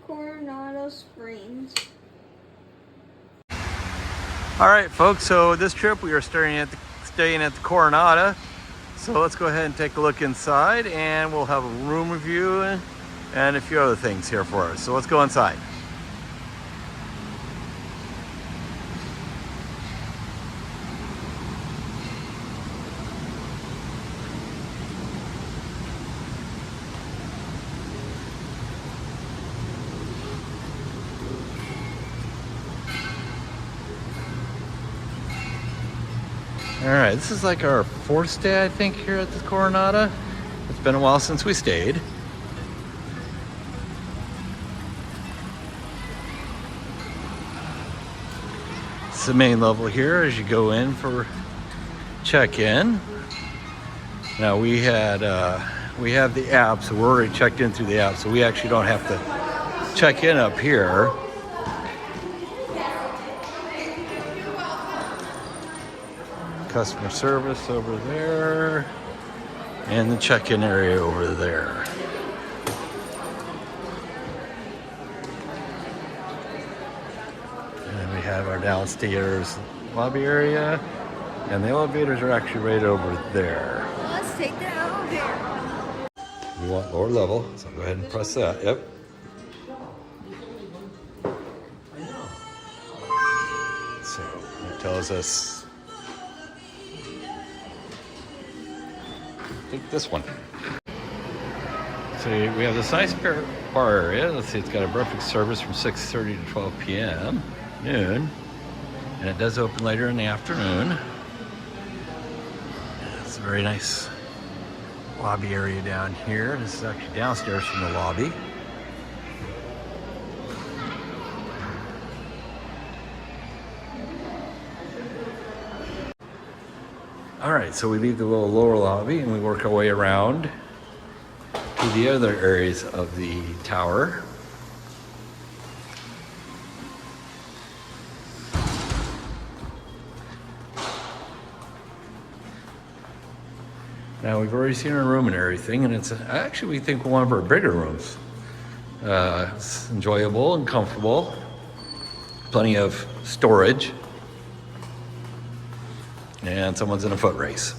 Coronado Springs. All right, folks, so this trip we are staying at the Coronado. So let's go ahead and take a look inside, and we'll have a room review and a few other things here for us. So let's go inside. All right, this is like our fourth stay, I think, here at the Coronado. It's been a while since we stayed. It's the main level here as you go in for check-in. Now we have the app, so we're already checked in through the app, so we actually don't have to check in up here. Customer service over there, and the check-in area over there. And we have our downstairs lobby area, and the elevators are actually right over there. Let's take the elevator. We want lower level, so go ahead and press that. Yep. So it tells us, take this one. So we have this nice bar area. Let's see, it's got a breakfast service from 6:30 to 12 p.m. noon, and it does open later in the afternoon. It's a very nice lobby area down here. This is actually downstairs from the lobby. All right, so we leave the little lower lobby and we work our way around to the other areas of the tower. Now we've already seen our room and everything, and it's actually, we think, one of our bigger rooms. It's enjoyable and comfortable. Plenty of storage. And someone's in a foot race.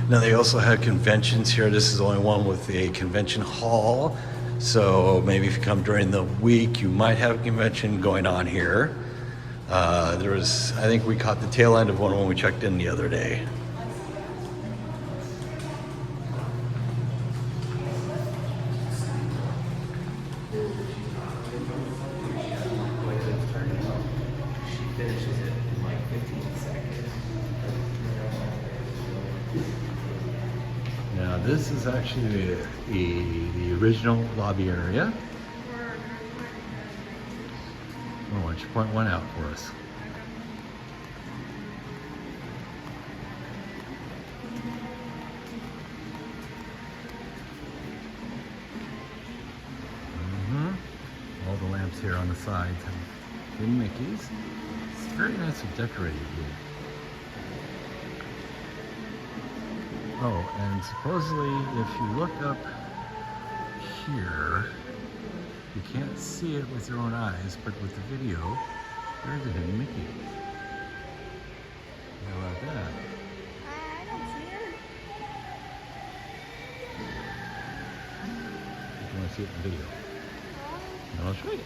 Now they also have conventions here. This is the only one with a convention hall. So maybe if you come during the week, you might have a convention going on here. I think we caught the tail end of one when we checked in the other day. She finishes it in like 15 seconds. Now this is actually the original lobby area. Oh, why don't you point one out for us? All the lamps here on the sides have hidden Mickeys. It's very nicely decorated here. Oh, and supposedly if you look up here, you can't see it with your own eyes, but with the video, there's a hidden Mickey. How about that? I don't see her. If you want to see it in the video. I'll show you.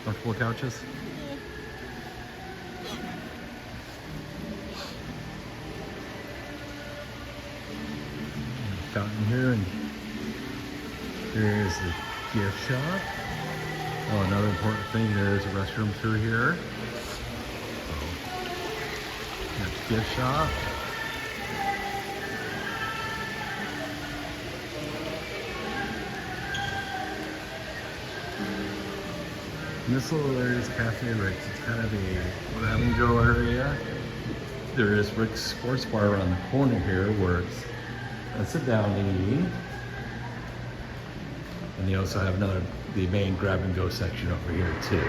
Comfortable couches? Fountain here, and here's the gift shop. Oh, another important thing, there's a restroom through here. So, that's gift shop. And this little area is Cafe Rick's. It's kind of a grab and go area. there is Rick's Sports Bar around the corner here where it's a sit-down eating. And they also have the main grab-and-go section over here too.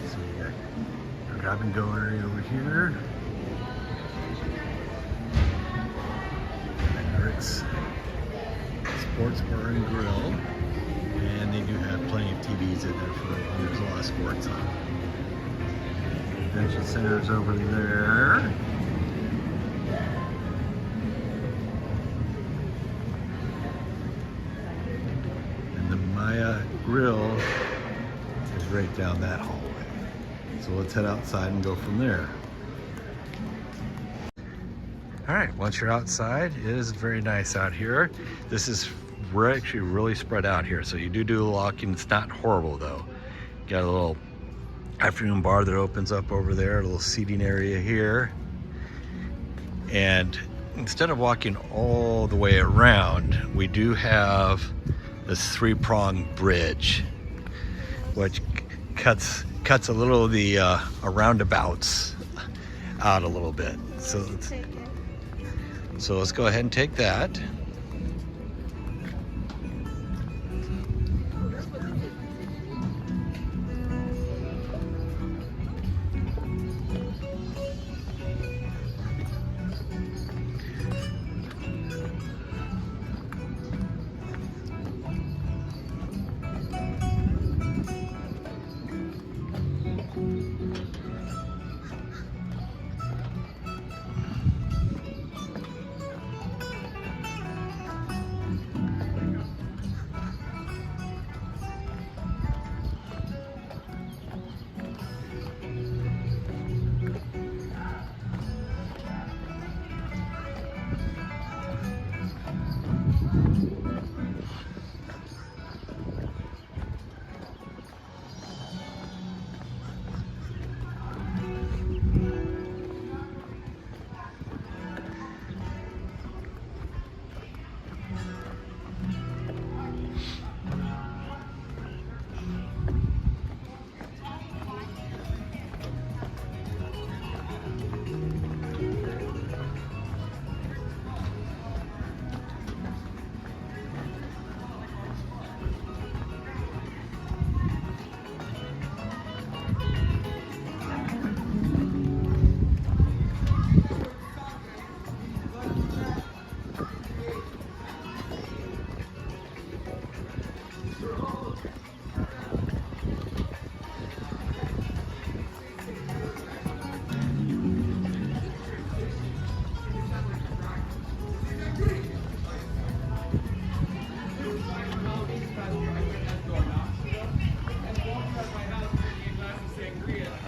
So we got a grab-and-go area over here. And Rick's Sports Bar and Grill. And they do have plenty of TVs in there for when there's a lot of sports on. Convention Center's over there. And the Maya Grill is right down that hallway. So let's head outside and go from there. All right, once you're outside, it is very nice out here. We're actually really spread out here, so you do a walking. It's not horrible though. Got a little afternoon bar that opens up over there, a little seating area here. And instead of walking all the way around, we do have this three-pronged bridge, which cuts a little of the roundabouts out a little bit. So let's go ahead and take that.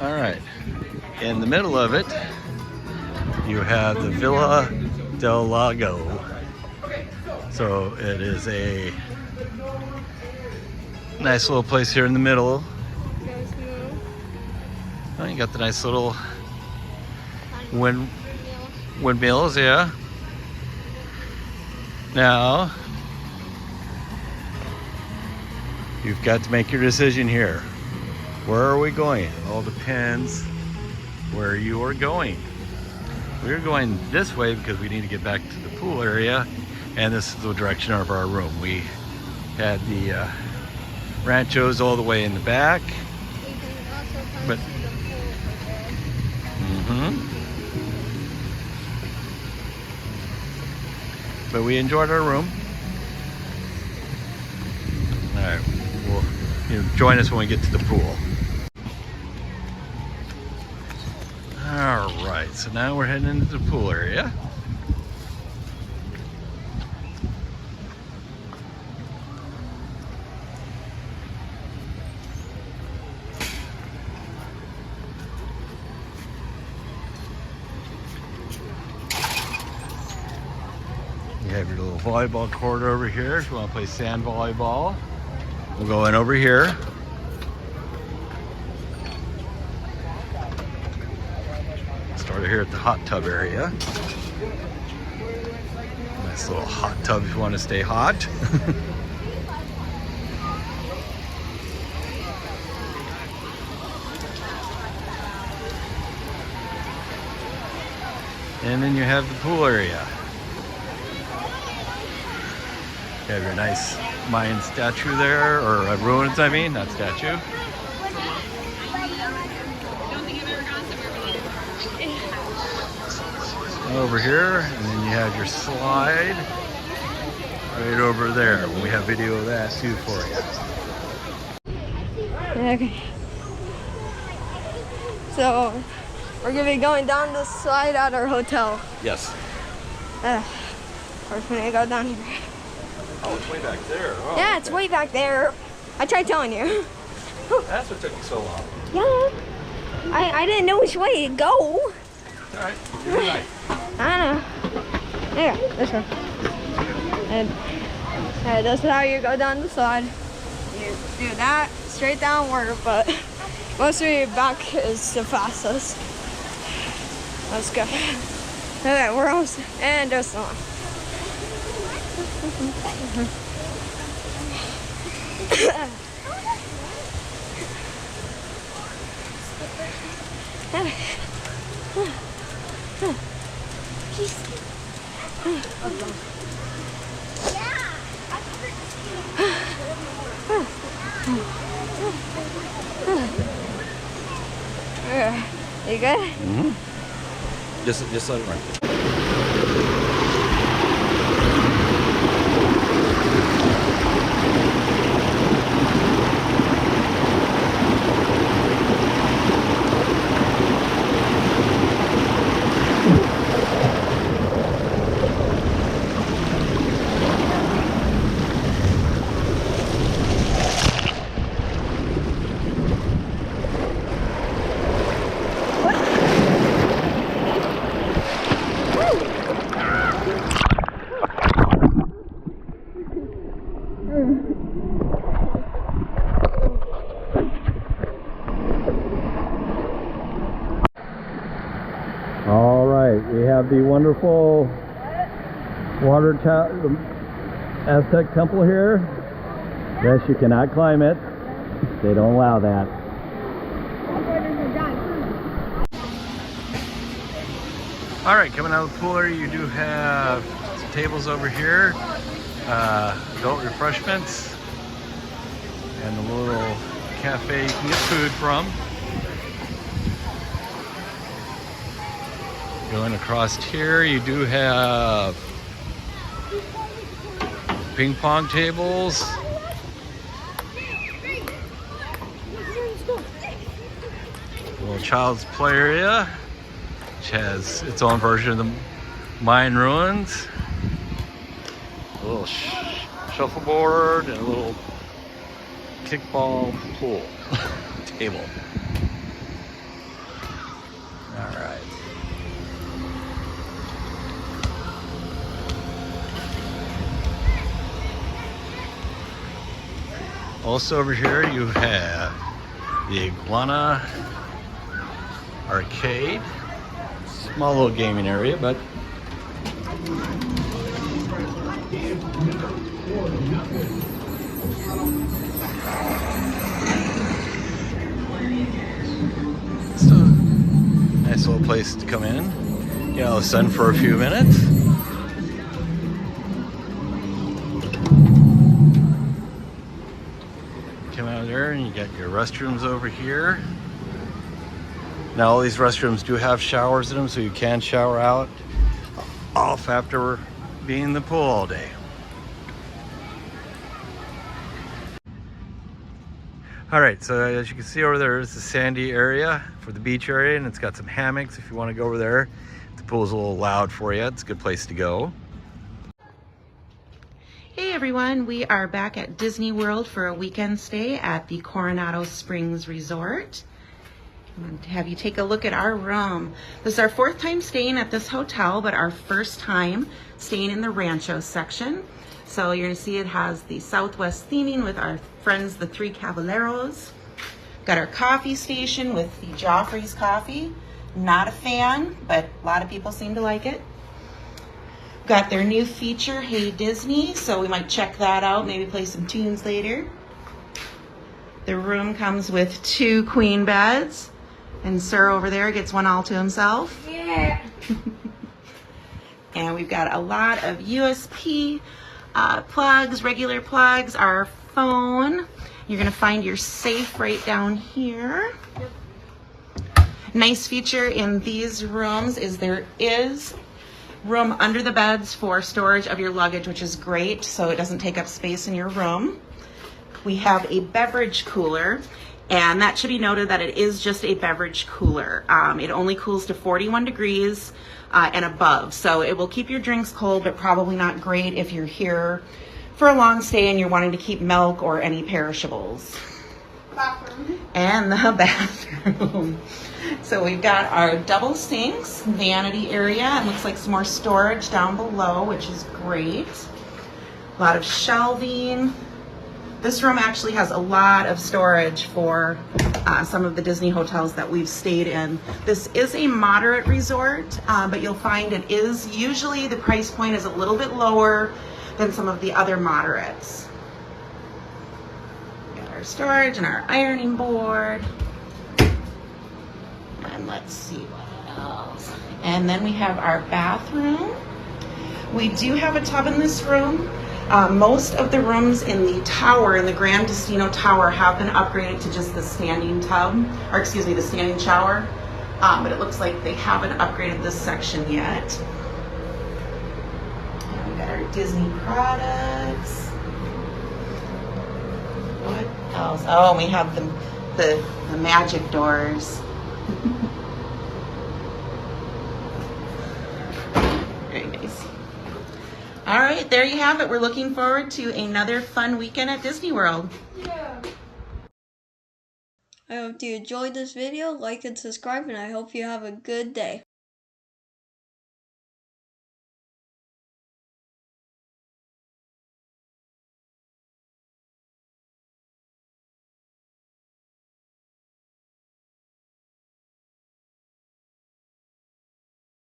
All right, in the middle of it, you have the Villa del Lago. So it is a nice little place here in the middle. Oh, you got the nice little windmills, yeah. Now, you've got to make your decision here. Where are we going? It all depends where you are going. We're going this way because we need to get back to the pool area, and this is the direction of our room. We had the ranchos all the way in the back. We can also come But- see the pool over there. But we enjoyed our room. All right, well, join us when we get to the pool. All right, so now we're heading into the pool area. You have your little volleyball court over here if you want to play sand volleyball. We'll go in over here. Started here at the hot tub area. Nice little hot tub if you want to stay hot. And then you have the pool area. You have your nice Mayan statue there, or ruins, I mean, not statue. Over here, and then you have your slide right over there. We have video of that too for you. Okay. So, we're gonna be going down the slide at our hotel. Yes. We're gonna go down here. Oh, it's way back there. Oh, yeah, it's way back there. I tried telling you. That's what took you so long. Yeah. I didn't know which way to go. All right, you're right. I know. Yeah, this one. And this is how you go down the slide. You do that straight downward, but mostly back is the fastest. Let's go. Okay, we're almost, and there's the one. You good? Mm-hmm. Just let it run. All right, we have the wonderful Aztec temple here. Yes, you cannot climb it. They don't allow that. All right, coming out of the pool area, you do have some tables over here, adult refreshments, and a little cafe you can get food from. Going across here, you do have ping pong tables. A little child's play area, which has its own version of the Mayan ruins. A little shuffleboard and a little kickball pool table. All right. Also over here you have the Iguana Arcade. Small little gaming area, but still a nice little place to come in. Get out of the sun for a few minutes. Come out there and you got your restrooms over here. Now all these restrooms do have showers in them, so you can shower off after being in the pool all day. All right, so as you can see over there is the sandy area for the beach area, and it's got some hammocks if you want to go over there. The pool's a little loud for you. It's a good place to go. Hey everyone, we are back at Disney World for a weekend stay at the Coronado Springs Resort. I'm going to have you take a look at our room. This is our 4th time staying at this hotel, but our 1st time staying in the Rancho section. So you're going to see it has the Southwest theming with our friends, the Three Caballeros. Got our coffee station with the Joffrey's coffee. Not a fan, but a lot of people seem to like it. Got their new feature, Hey Disney, so we might check that out, maybe play some tunes later. The room comes with 2 queen beds, and Sir over there gets one all to himself. Yeah. And we've got a lot of USB plugs, regular plugs, our phone. You're gonna find your safe right down here. Yep. Nice feature in these rooms is there is room under the beds for storage of your luggage, which is great, so it doesn't take up space in your room. We have a beverage cooler, and that should be noted that it is just a beverage cooler. It only cools to 41 degrees and above, so it will keep your drinks cold, but probably not great if you're here for a long stay and you're wanting to keep milk or any perishables. Bathroom. And the bathroom. So we've got our double sinks, vanity area, and looks like some more storage down below, which is great. A lot of shelving. This room actually has a lot of storage for some of the Disney hotels that we've stayed in. This is a moderate resort, but you'll find it is usually the price point is a little bit lower than some of the other moderates. Got our storage and our ironing board. And let's see what else. And then we have our bathroom. We do have a tub in this room. Most of the rooms in the tower, in the Grand Destino Tower, have been upgraded to just the standing tub, or excuse me, the standing shower. But it looks like they haven't upgraded this section yet. And we got our Disney products. What else? Oh, we have the magic doors. Very nice. All right, there you have it. We're looking forward to another fun weekend at Disney World. Yeah. I hope you enjoyed this video. Like and subscribe, and I hope you have a good day.